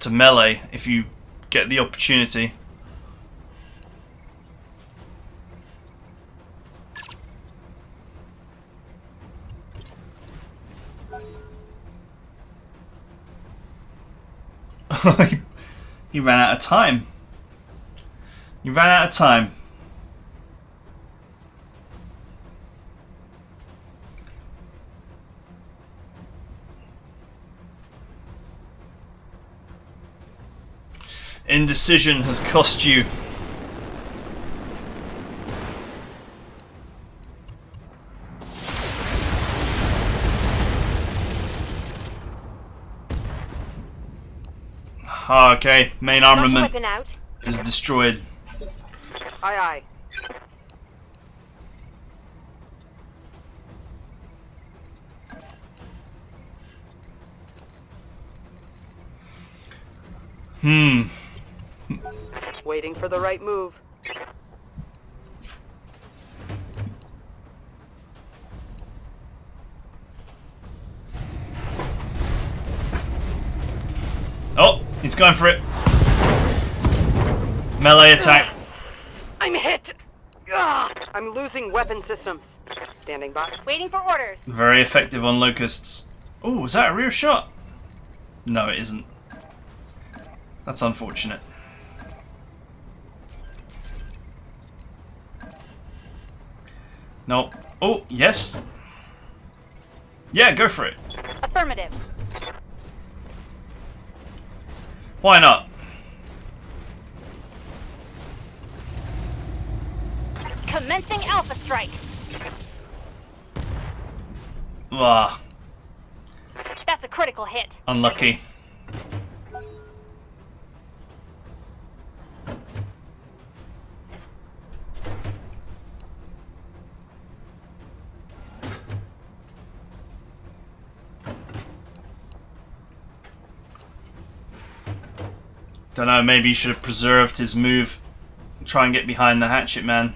melee if you get the opportunity. He ran out of time. He ran out of time. Indecision has cost you. Okay, main armament
Weapon out.
is destroyed.
Aye, aye. Waiting for the right move.
Oh, he's going for it. Melee attack.
I'm hit! Ugh. I'm losing weapon systems. Standing by.
Waiting for orders.
Very effective on locusts. Oh, is that a rear shot? No, it isn't. That's unfortunate. Nope. Oh, yes. Yeah, go for it.
Affirmative.
Why not?
Commencing Alpha Strike.
Ah,
That's a critical hit.
unlucky. Don't know, maybe he should have preserved his move. Try and get behind the hatchet man.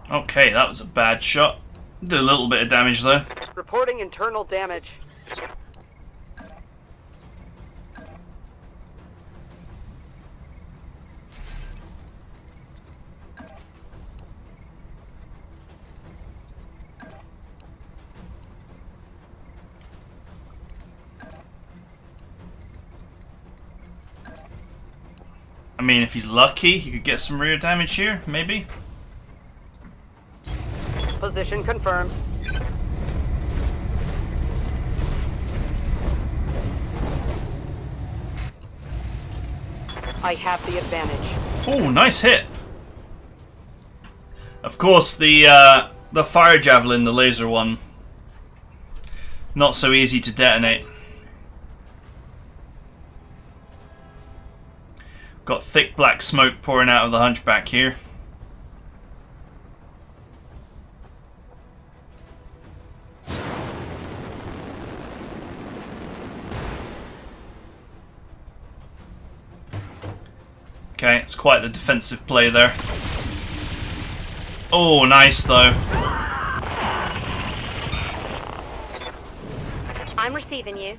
Okay, that was a bad shot. Did a little bit of damage though.
Reporting internal damage.
I mean, if he's lucky, he could get some rear damage here, maybe?
Position confirmed. I have the advantage.
Oh, nice hit! Of course, the fire javelin, the laser one, not so easy to detonate. Got thick black smoke pouring out of the hunchback here. Okay, it's quite the defensive play there. Oh, nice though.
I'm receiving you.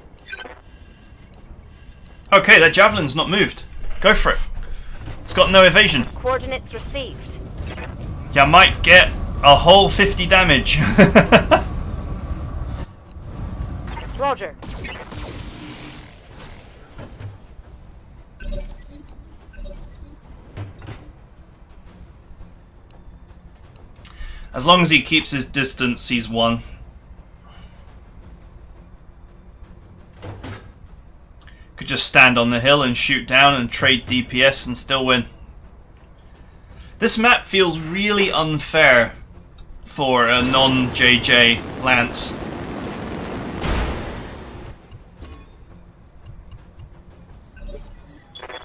Okay, that javelin's not moved. Go for it. It's got no evasion.
Coordinates received.
You might get a whole 50 damage.
Roger.
As long as he keeps his distance, he's won. Could just stand on the hill and shoot down and trade DPS and still win. This map feels really unfair for a non-JJ Lance.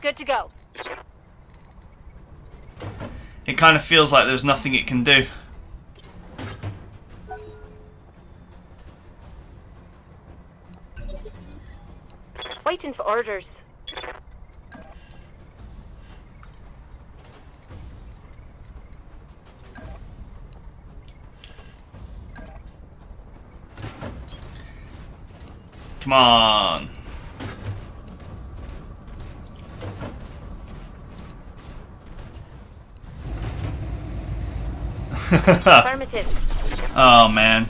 Good to go.
It kind of feels like there's nothing it can do.
Waiting for orders.
Come on.
Affirmative.
Oh man.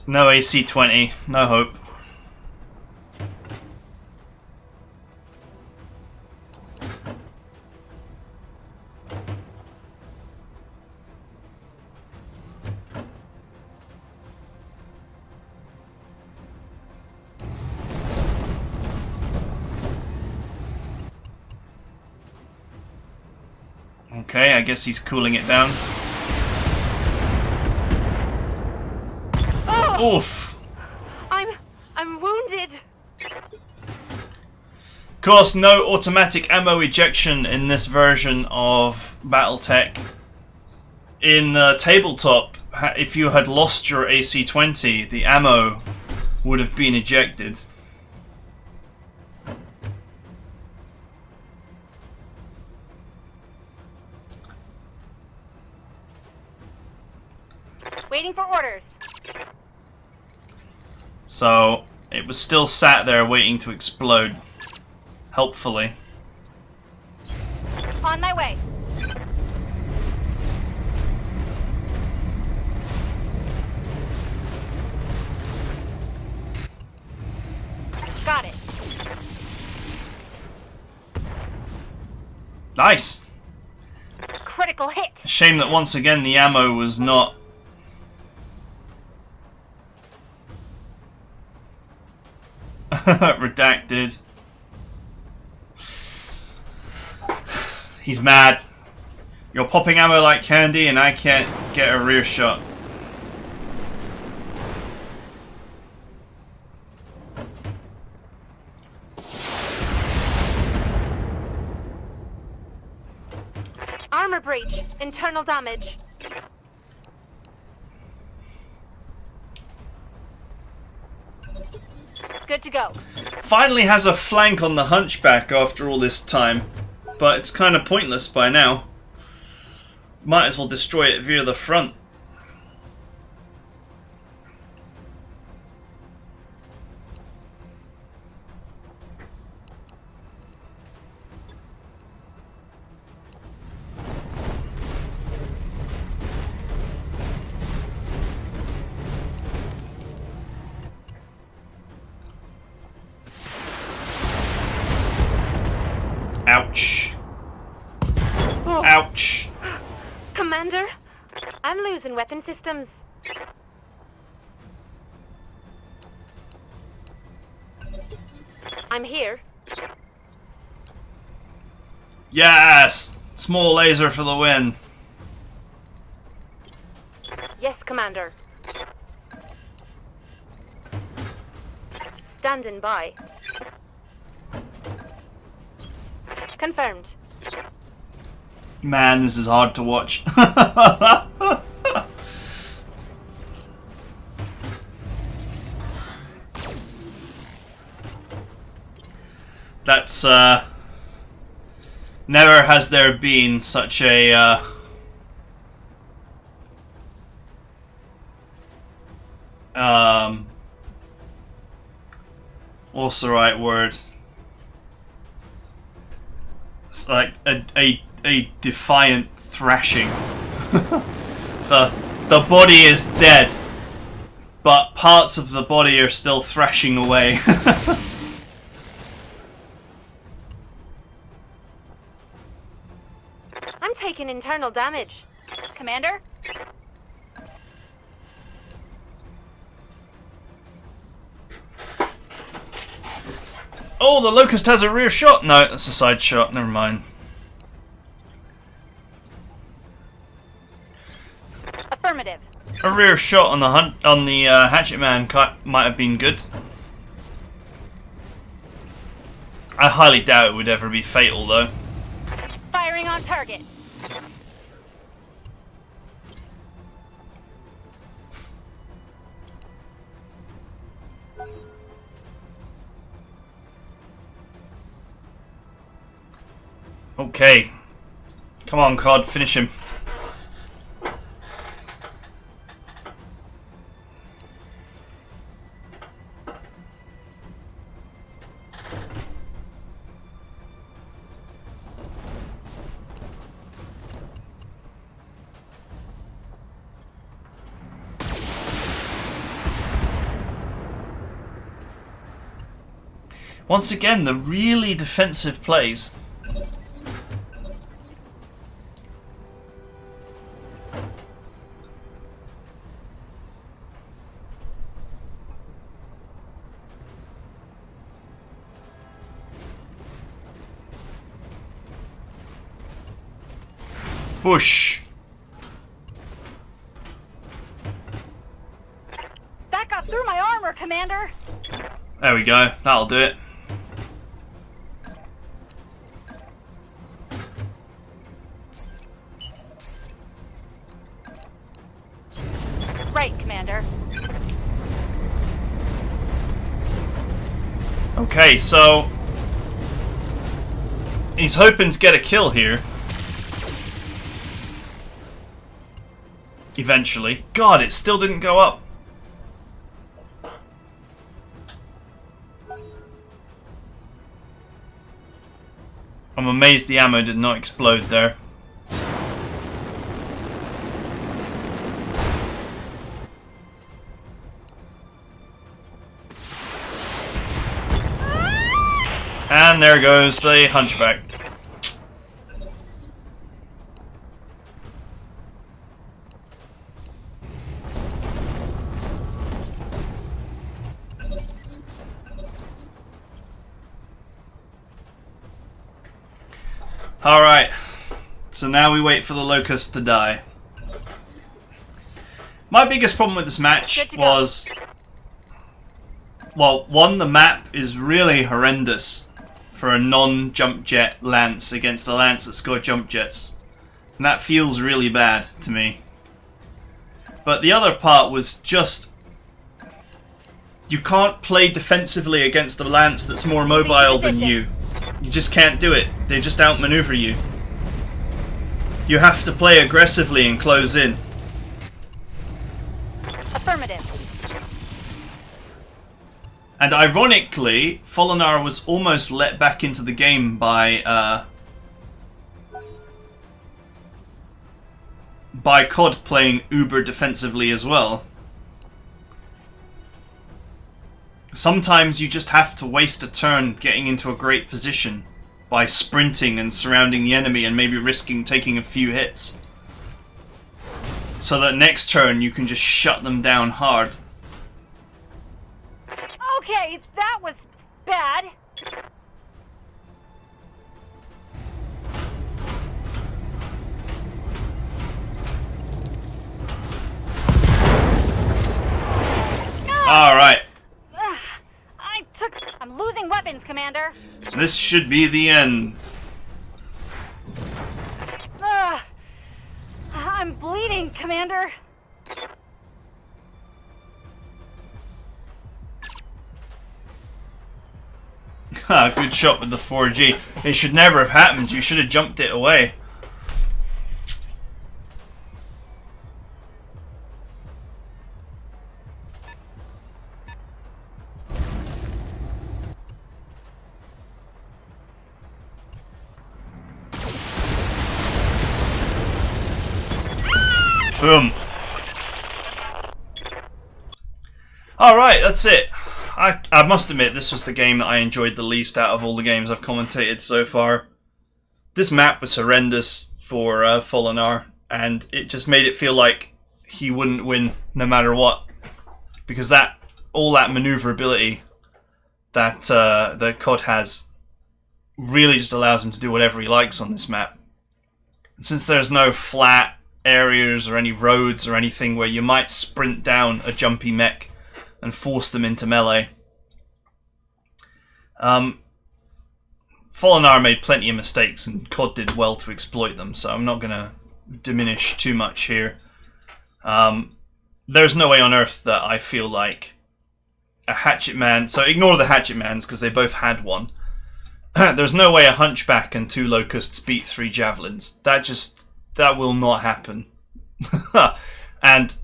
No AC-20, no hope. Okay, I guess he's cooling it down.
Oh!
Oof!
I'm wounded.
Of course, no automatic ammo ejection in this version of BattleTech. In tabletop, if you had lost your AC-20, the ammo would have been ejected.
Waiting for orders.
So, it was still sat there waiting to explode. Helpfully.
On my way.
Nice!
Critical hit.
Shame that once again the ammo was not... redacted. He's mad. You're popping ammo like candy and I can't get a rear shot.
Armor breach. Internal damage. Good to go.
Finally has a flank on the hunchback after all this time. But it's kind of pointless by now. Might as well destroy it via the front. Ouch.
Oh.
Ouch.
Commander, I'm losing weapon systems. I'm here.
Yes! Small laser for the win.
Yes, Commander. Standing by. Confirmed.
Man, this is hard to watch. That's, never has there been such a, what's the right word? It's like a defiant thrashing. The body is dead, but parts of the body are still thrashing away.
I'm taking internal damage. Commander?
Oh, the Locust has a rear shot. No, that's a side shot. Never mind.
Affirmative.
A rear shot on the Hatchet Man might have been good. I highly doubt it would ever be fatal, though.
Firing on target.
Okay. Come on, COD, finish him. Once again, the really defensive plays. Whoosh.
That got through my armor, Commander.
There we go. That'll do it.
Right, Commander.
Okay, so he's hoping to get a kill here. Eventually. God, it still didn't go up. I'm amazed the ammo did not explode there. And there goes the Hunchback. Alright, so now we wait for the Locust to die. My biggest problem with this match was... Well, one, the map is really horrendous for a non-jump jet Lance against a Lance that's got jump jets. And that feels really bad to me. But the other part was just... You can't play defensively against a Lance that's more mobile than you. You just can't do it. They just outmaneuver you. You have to play aggressively and close in.
Affirmative.
And ironically, Fallonar was almost let back into the game by COD playing uber defensively as well. Sometimes you just have to waste a turn getting into a great position by sprinting and surrounding the enemy and maybe risking taking a few hits. So that next turn you can just shut them down hard.
Okay, that was bad.
Alright.
I'm losing weapons, Commander.
This should be the end.
I'm bleeding, Commander.
Good shot with the 4G. It should never have happened. You should have jumped it away. Boom. Alright, that's it. I must admit, this was the game that I enjoyed the least out of all the games I've commentated so far. This map was horrendous for Fallonar, and it just made it feel like he wouldn't win no matter what. Because all that maneuverability that COD has really just allows him to do whatever he likes on this map. And since there's no flat areas or any roads or anything where you might sprint down a jumpy mech and force them into melee. Fallonar made plenty of mistakes and COD did well to exploit them, so I'm not going to diminish too much here. There's no way on earth that I feel like a Hatchet Man, so ignore the Hatchet Mans because they both had one. There's no way a Hunchback and 2 Locusts beat 3 Javelins. That will not happen. And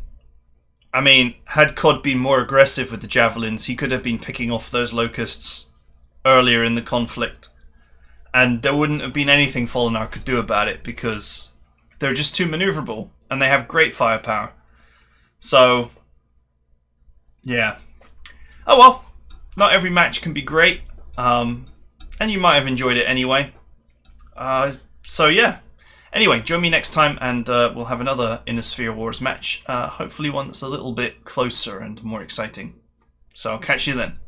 I mean, had COD been more aggressive with the Javelins, he could have been picking off those Locusts earlier in the conflict. And there wouldn't have been anything Fallonar could do about it because they're just too maneuverable and they have great firepower. So, yeah. Oh well, not every match can be great. And you might have enjoyed it anyway. So yeah. Anyway, join me next time and we'll have another Inner Sphere Wars match. Hopefully one that's a little bit closer and more exciting. So I'll catch you then.